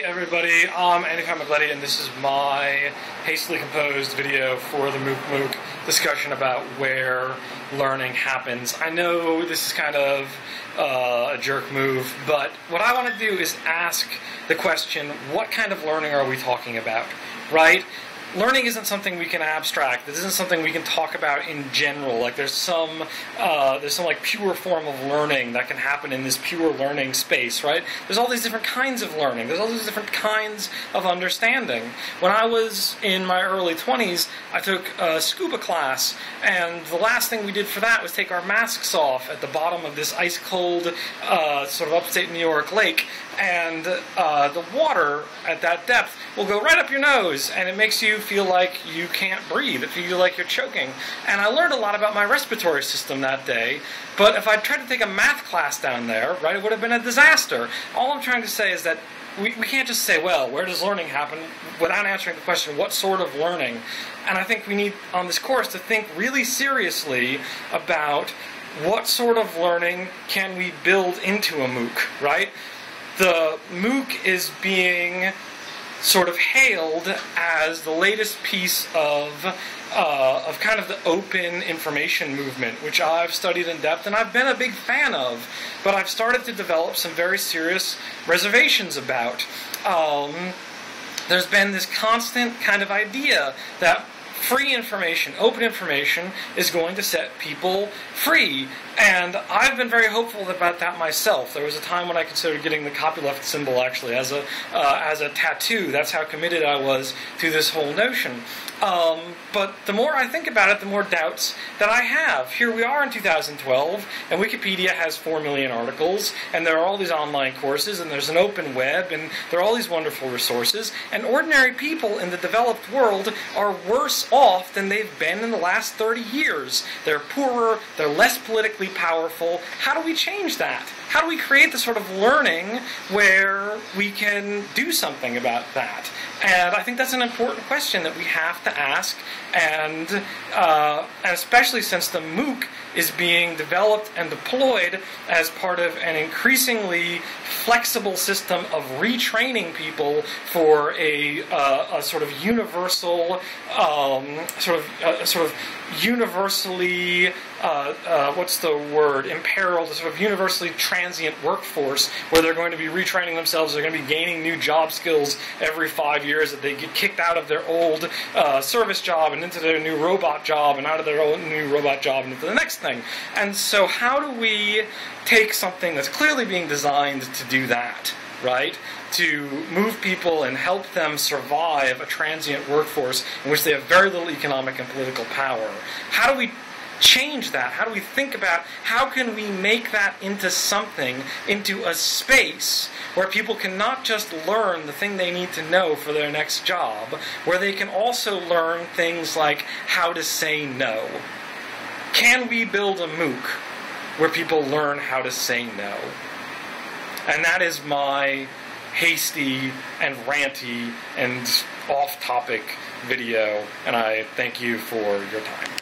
everybody, I'm Andy McLetty, and this is my hastily composed video for the Mooc discussion about where learning happens. I know this is kind of a jerk move, but what I want to do is ask the question, what kind of learning are we talking about, right? Learning isn't something we can abstract. This isn't something we can talk about in general. Like there's some like pure form of learning that can happen in this pure learning space, right? There's all these different kinds of learning. There's all these different kinds of understanding. When I was in my early 20s, I took a scuba class, and the last thing we did for that was take our masks off at the bottom of this ice-cold sort of upstate New York lake, and the water at that depth will go right up your nose, and it makes you feel like you can't breathe. It feels like you're choking. And I learned a lot about my respiratory system that day, but if I tried to take a math class down there, right, it would have been a disaster. All I'm trying to say is that we can't just say, well, where does learning happen, without answering the question, what sort of learning? And I think we need, on this course, to think really seriously about what sort of learning can we build into a Mooc, right? The Mooc is being sort of hailed as the latest piece of kind of the open information movement, which I've studied in depth and I've been a big fan of, but I've started to develop some very serious reservations about. There's been this constant kind of idea that free information, open information, is going to set people free. And I've been very hopeful about that myself. There was a time when I considered getting the copyleft symbol actually as a tattoo. That's how committed I was to this whole notion. But the more I think about it, the more doubts that I have. Here we are in 2012, and Wikipedia has 4 million articles, and there are all these online courses, and there's an open web, and there are all these wonderful resources, and ordinary people in the developed world are worse off than they've been in the last 30 years. They're poorer, they're less politically powerful. How do we change that? How do we create the sort of learning where we can do something about that? And I think that's an important question that we have to ask, and especially since the Mooc is being developed and deployed as part of an increasingly flexible system of retraining people for a sort of universal, universally, what's the word, imperiled, a sort of universally transient workforce where they're going to be retraining themselves, they're going to be gaining new job skills every 5 years, that they get kicked out of their old service job and into their new robot job, and out of their old new robot job and into the next thing. And so how do we take something that's clearly being designed to do that, right? To move people and help them survive a transient workforce in which they have very little economic and political power. How do we change that? How do we think about how can we make that into something, into a space where people can not just learn the thing they need to know for their next job, where they can also learn things like how to say no? Can we build a Mooc where people learn how to say no? And that is my hasty and ranty and off-topic video, and I thank you for your time.